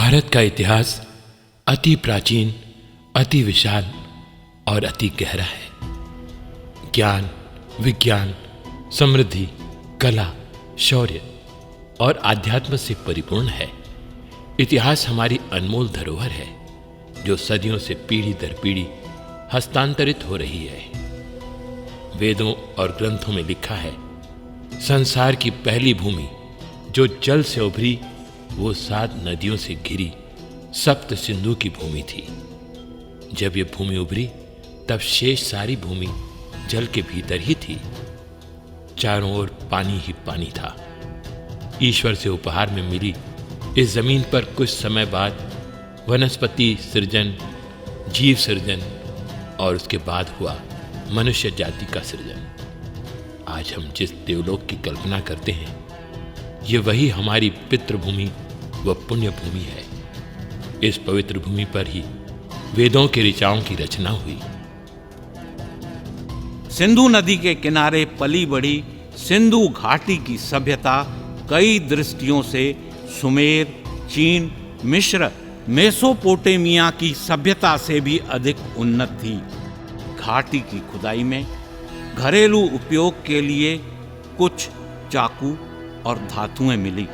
भारत का इतिहास अति प्राचीन, अति विशाल और अति गहरा है। ज्ञान, विज्ञान, समृद्धि, कला, शौर्य और आध्यात्म से परिपूर्ण है। इतिहास हमारी अनमोल धरोहर है जो सदियों से पीढ़ी दर पीढ़ी हस्तांतरित हो रही है। वेदों और ग्रंथों में लिखा है, संसार की पहली भूमि जो जल से उभरी वो 7 नदियों से घिरी सप्त सिंधु की भूमि थी। जब ये भूमि उभरी तब शेष सारी भूमि जल के भीतर ही थी। चारों ओर पानी ही पानी था। ईश्वर से उपहार में मिली इस जमीन पर कुछ समय बाद वनस्पति सृजन, जीव सृजन और उसके बाद हुआ मनुष्य जाति का सृजन। आज हम जिस देवलोक की कल्पना करते हैं ये वही हमारी पितृभूमि व पुण्य भूमि है। इस पवित्र भूमि पर ही वेदों के ऋचाओं की रचना हुई। सिंधु नदी के किनारे पली बढ़ी सिंधु घाटी की सभ्यता कई दृष्टियों से सुमेर, चीन, मिस्र, मेसोपोटामिया की सभ्यता से भी अधिक उन्नत थी। घाटी की खुदाई में घरेलू उपयोग के लिए कुछ चाकू और धातुएं मिली,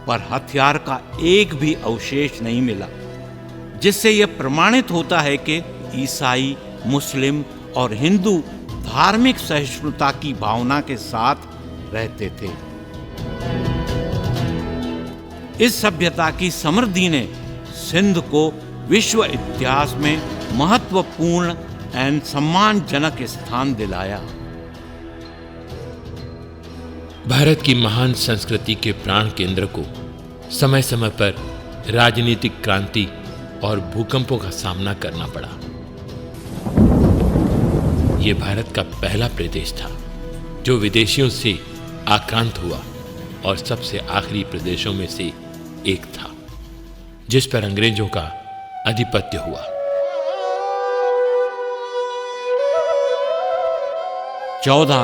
पर हथियार का एक भी अवशेष नहीं मिला, जिससे यह प्रमाणित होता है कि ईसाई, मुस्लिम और हिंदू धार्मिक सहिष्णुता की भावना के साथ रहते थे। इस सभ्यता की समृद्धि ने सिंध को विश्व इतिहास में महत्वपूर्ण एवं सम्मानजनक स्थान दिलाया। भारत की महान संस्कृति के प्राण केंद्र को समय समय पर राजनीतिक क्रांति और भूकंपों का सामना करना पड़ा। यह भारत का पहला प्रदेश था जो विदेशियों से आक्रांत हुआ और सबसे आखिरी प्रदेशों में से एक था जिस पर अंग्रेजों का आधिपत्य हुआ। 14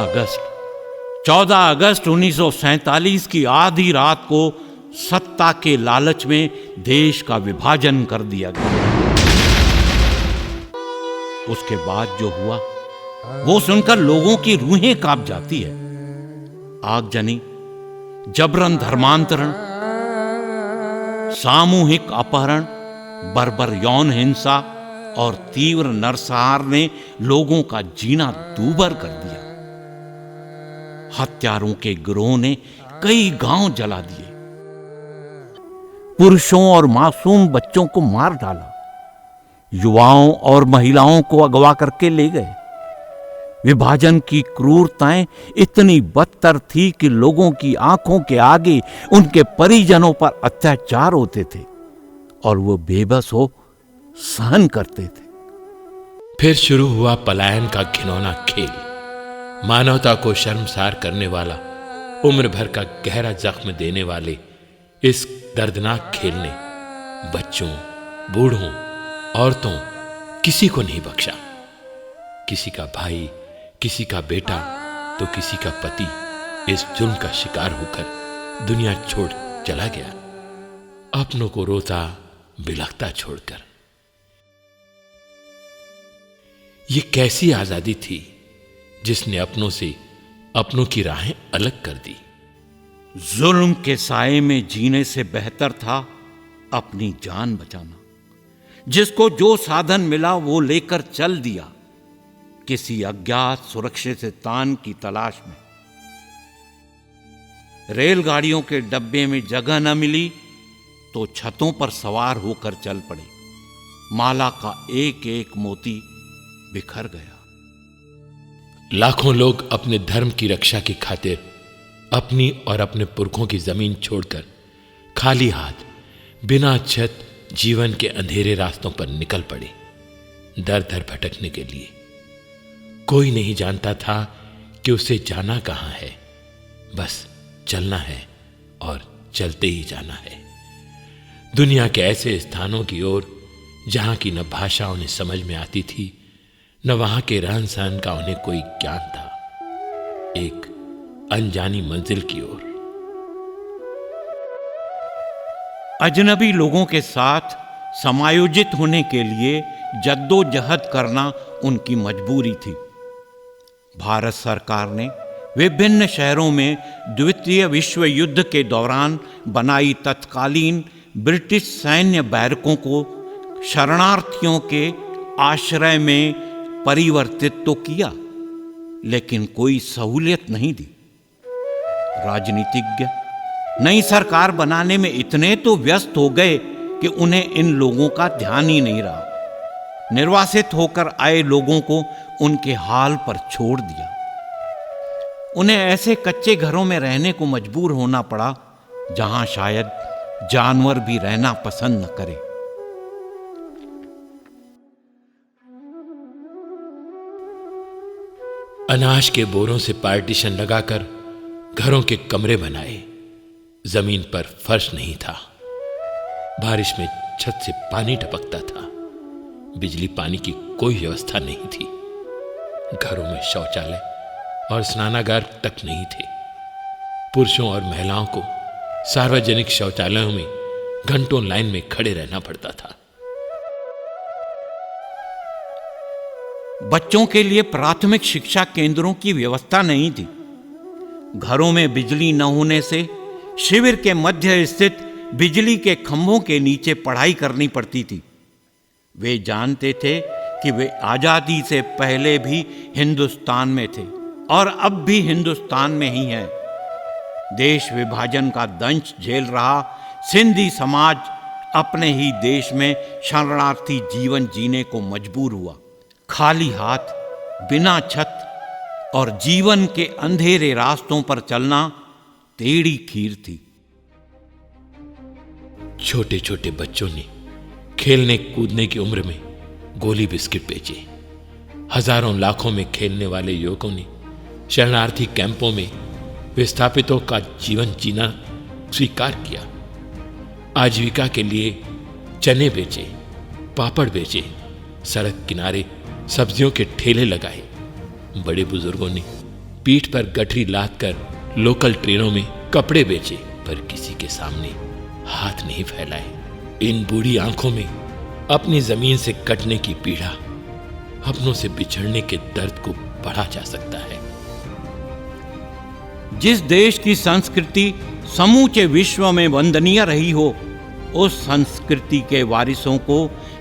अगस्त 1947 की आधी रात को सत्ता के लालच में देश का विभाजन कर दिया गया। उसके बाद जो हुआ वो सुनकर लोगों की रूहें कांप जाती है। आगजनी, जबरन धर्मांतरण, सामूहिक अपहरण, बर्बर यौन हिंसा और तीव्र नरसंहार ने लोगों का जीना दूभर कर दिया। हत्यारों के गिरोह ने कई गांव जला दिए, पुरुषों और मासूम बच्चों को मार डाला, युवाओं और महिलाओं को अगवा करके ले गए। विभाजन की क्रूरताएं इतनी बदतर थी कि लोगों की आंखों के आगे उनके परिजनों पर अत्याचार होते थे और वो बेबस हो सहन करते थे। फिर शुरू हुआ पलायन का घिनौना खेल। मानवता को शर्मसार करने वाला, उम्र भर का गहरा जख्म देने वाले इस दर्दनाक खेल ने बच्चों, बूढ़ों, औरतों किसी को नहीं बख्शा। किसी का भाई, किसी का बेटा तो किसी का पति इस जुल्म का शिकार होकर दुनिया छोड़ चला गया, अपनों को रोता बिलखता छोड़कर। ये कैसी आजादी थी जिसने अपनों से अपनों की राहें अलग कर दी। जुल्म के साए में जीने से बेहतर था अपनी जान बचाना। जिसको जो साधन मिला वो लेकर चल दिया, किसी अज्ञात सुरक्षित स्थान की तलाश में। रेलगाड़ियों के डब्बे में जगह न मिली तो छतों पर सवार होकर चल पड़े। माला का एक एक मोती बिखर गया। लाखों लोग अपने धर्म की रक्षा की खातिर अपनी और अपने पुरखों की जमीन छोड़कर खाली हाथ, बिना छत, जीवन के अंधेरे रास्तों पर निकल पड़े, दर दर भटकने के लिए। कोई नहीं जानता था कि उसे जाना कहां है, बस चलना है और चलते ही जाना है। दुनिया के ऐसे स्थानों की ओर जहां की न भाषा उन्हें समझ में आती थी, न वहां के रहन सहन का उन्हें कोई ज्ञान था। एक अनजानी मंजिल की ओर। अजनबी लोगों के साथ समायोजित होने के लिए जद्दोजहद करना उनकी मजबूरी थी। भारत सरकार ने विभिन्न शहरों में द्वितीय विश्व युद्ध के दौरान बनाई तत्कालीन ब्रिटिश सैन्य बैरकों को शरणार्थियों के आश्रय में परिवर्तित तो किया, लेकिन कोई सहूलियत नहीं दी। राजनीतिज्ञ नई सरकार बनाने में इतने तो व्यस्त हो गए कि उन्हें इन लोगों का ध्यान ही नहीं रहा। निर्वासित होकर आए लोगों को उनके हाल पर छोड़ दिया। उन्हें ऐसे कच्चे घरों में रहने को मजबूर होना पड़ा जहां शायद जानवर भी रहना पसंद न करे। अनाज के बोरों से पार्टीशन लगाकर घरों के कमरे बनाए। जमीन पर फर्श नहीं था। बारिश में छत से पानी टपकता था। बिजली पानी की कोई व्यवस्था नहीं थी। घरों में शौचालय और स्नानागार तक नहीं थे। पुरुषों और महिलाओं को सार्वजनिक शौचालयों में घंटों लाइन में खड़े रहना पड़ता था। बच्चों के लिए प्राथमिक शिक्षा केंद्रों की व्यवस्था नहीं थी। घरों में बिजली न होने से शिविर के मध्य स्थित बिजली के खंभों के नीचे पढ़ाई करनी पड़ती थी। वे जानते थे कि वे आजादी से पहले भी हिंदुस्तान में थे और अब भी हिंदुस्तान में ही हैं। देश विभाजन का दंश झेल रहा सिंधी समाज अपने ही देश में शरणार्थी जीवन जीने को मजबूर हुआ। खाली हाथ, बिना छत और जीवन के अंधेरे रास्तों पर चलना टेढ़ी खीर थी। छोटे छोटे बच्चों ने खेलने कूदने की उम्र में गोली बिस्किट बेचे। हजारों लाखों में खेलने वाले युवकों ने शरणार्थी कैंपों में विस्थापितों का जीवन जीना स्वीकार किया। आजीविका के लिए चने बेचे, पापड़ बेचे, सड़क किनारे सब्जियों के ठेले लगाए। बड़े बुजुर्गों ने पीठ पर गठरी लाद कर लोकल ट्रेनों में कपड़े बेचे, पर किसी के सामने हाथ नहीं फैलाए। इन बूढ़ी आंखों में अपनी जमीन से कटने की पीड़ा, अपनों से बिछड़ने के दर्द को पढ़ा जा सकता है। जिस देश की संस्कृति समूचे विश्व में वंदनीय रही हो, उस संस्कृति के वारिसों को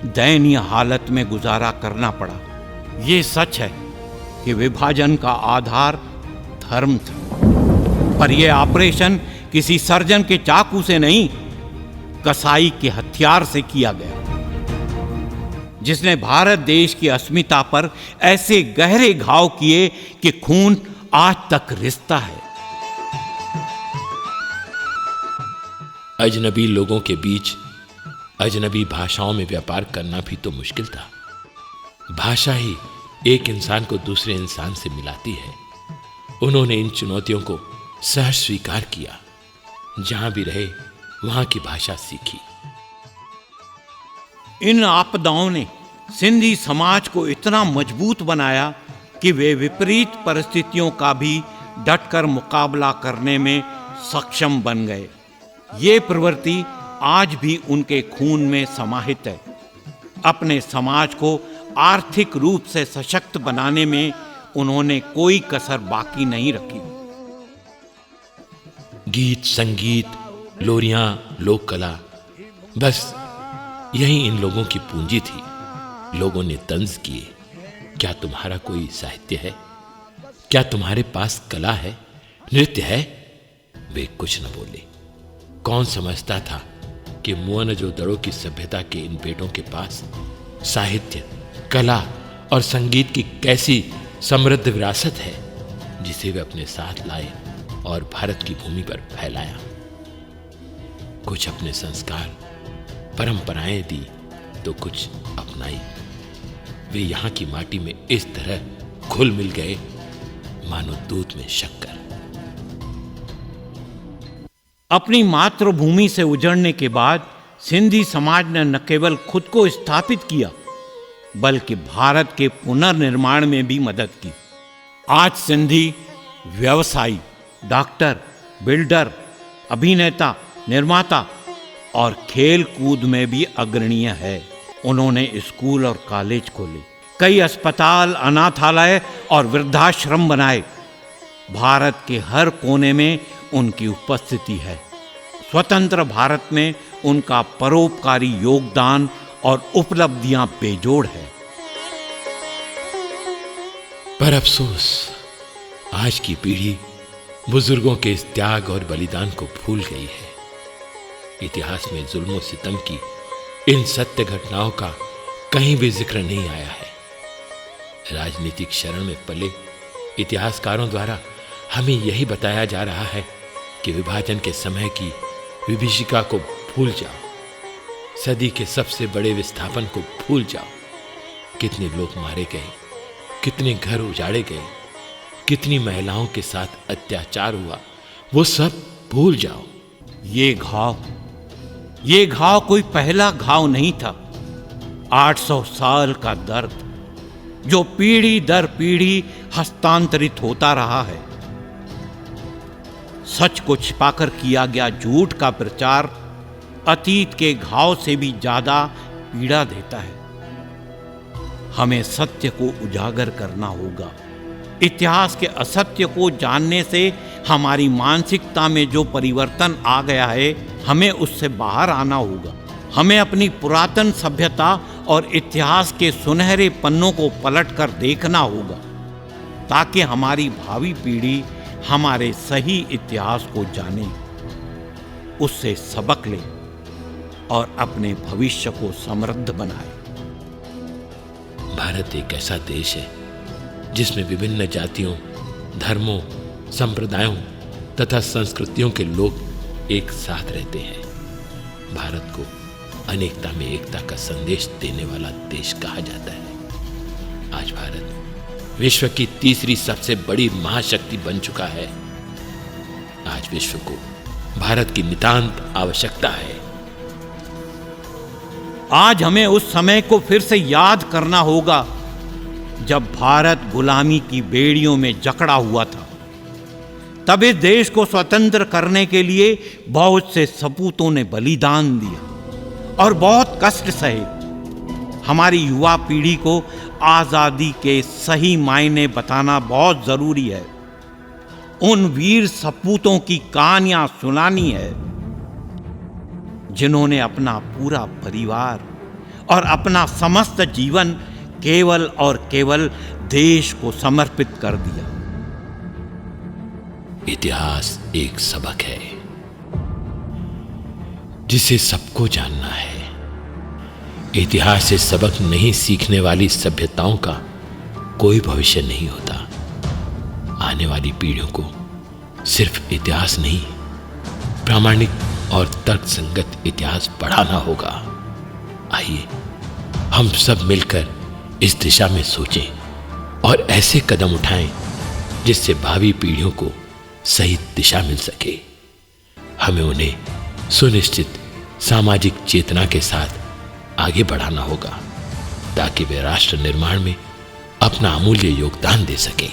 दयनीय हालत में गुजारा करना पड़ा। ये सच है कि विभाजन का आधार धर्म था, पर यह ऑपरेशन किसी सर्जन के चाकू से नहीं, कसाई के हथियार से किया गया, जिसने भारत देश की अस्मिता पर ऐसे गहरे घाव किए कि खून आज तक रिसता है। अजनबी लोगों के बीच अजनबी भाषाओं में व्यापार करना भी तो मुश्किल था। भाषा ही एक इंसान को दूसरे इंसान से मिलाती है। उन्होंने इन चुनौतियों को सहज स्वीकार किया। जहां भी रहे वहां की भाषा सीखी। इन आपदाओं ने सिंधी समाज को इतना मजबूत बनाया कि वे विपरीत परिस्थितियों का भी डटकर मुकाबला करने में सक्षम बन गए। ये प्रवृत्ति आज भी उनके खून में समाहित है। अपने समाज को आर्थिक रूप से सशक्त बनाने में उन्होंने कोई कसर बाकी नहीं रखी। गीत, संगीत, लोरियां, लोक कला, बस यही इन लोगों की पूंजी थी। लोगों ने तंज किए, क्या तुम्हारा कोई साहित्य है? क्या तुम्हारे पास कला है, नृत्य है? वे कुछ न बोले। कौन समझता था कि मोहनजोदड़ो की सभ्यता के इन बेटों के पास साहित्य, कला और संगीत की कैसी समृद्ध विरासत है, जिसे वे अपने साथ लाए और भारत की भूमि पर फैलाया। कुछ अपने संस्कार, परंपराएं दी तो कुछ अपनाई। वे यहाँ की माटी में इस तरह घुल मिल गए मानो दूध में शक्कर। अपनी मातृभूमि से उजड़ने के बाद सिंधी समाज ने न केवल खुद को स्थापित किया, बल्कि भारत के पुनर्निर्माण में भी मदद की। आज सिंधी व्यवसायी, डॉक्टर, बिल्डर, अभिनेता, निर्माता और खेल कूद में भी अग्रणीय है। उन्होंने स्कूल और कॉलेज खोले, कई अस्पताल, अनाथालय और वृद्धाश्रम बनाए। भारत के हर कोने में उनकी उपस्थिति है। स्वतंत्र भारत में उनका परोपकारी योगदान और उपलब्धियां बेजोड़ है। पर अफसोस, आज की पीढ़ी बुजुर्गों के इस त्याग और बलिदान को भूल गई है। इतिहास में जुल्म और सितम की इन सत्य घटनाओं का कहीं भी जिक्र नहीं आया है। राजनीतिक शरण में पले इतिहासकारों द्वारा हमें यही बताया जा रहा है कि विभाजन के समय की विभीषिका को भूल जाओ, सदी के सबसे बड़े विस्थापन को भूल जाओ। कितने लोग मारे गए, कितने घर उजाड़े गए, कितनी महिलाओं के साथ अत्याचार हुआ, वो सब भूल जाओ। ये घाव कोई पहला घाव नहीं था। 800 साल का दर्द जो पीढ़ी दर पीढ़ी हस्तांतरित होता रहा है। सच को छिपाकर किया गया झूठ का प्रचार अतीत के घाव से भी ज्यादा पीड़ा देता है। हमें सत्य को उजागर करना होगा। इतिहास के असत्य को जानने से हमारी मानसिकता में जो परिवर्तन आ गया है, हमें उससे बाहर आना होगा। हमें अपनी पुरातन सभ्यता और इतिहास के सुनहरे पन्नों को पलटकर देखना होगा, ताकि हमारी भावी पीढ़ी हमारे सही इतिहास को जाने, उससे सबक ले और अपने भविष्य को समृद्ध बनाए। भारत एक ऐसा देश है जिसमें विभिन्न जातियों, धर्मों, संप्रदायों तथा संस्कृतियों के लोग एक साथ रहते हैं। भारत को अनेकता में एकता का संदेश देने वाला देश कहा जाता है। आज भारत विश्व की तीसरी सबसे बड़ी महाशक्ति बन चुका है। आज विश्व को भारत की नितांत आवश्यकता है। आज हमें उस समय को फिर से याद करना होगा जब भारत गुलामी की बेड़ियों में जकड़ा हुआ था। तब इस देश को स्वतंत्र करने के लिए बहुत से सपूतों ने बलिदान दिया और बहुत कष्ट सहे। हमारी युवा पीढ़ी को आजादी के सही मायने बताना बहुत जरूरी है। उन वीर सपूतों की कहानियां सुनानी है जिन्होंने अपना पूरा परिवार और अपना समस्त जीवन केवल और केवल देश को समर्पित कर दिया। इतिहास एक सबक है जिसे सबको जानना है। इतिहास से सबक नहीं सीखने वाली सभ्यताओं का कोई भविष्य नहीं होता। आने वाली पीढ़ियों को सिर्फ इतिहास नहीं, प्रामाणिक और तर्कसंगत इतिहास पढ़ाना होगा। आइए हम सब मिलकर इस दिशा में सोचें और ऐसे कदम उठाएं जिससे भावी पीढ़ियों को सही दिशा मिल सके। हमें उन्हें सुनिश्चित सामाजिक चेतना के साथ आगे बढ़ाना होगा ताकि वे राष्ट्र निर्माण में अपना अमूल्य योगदान दे सकें।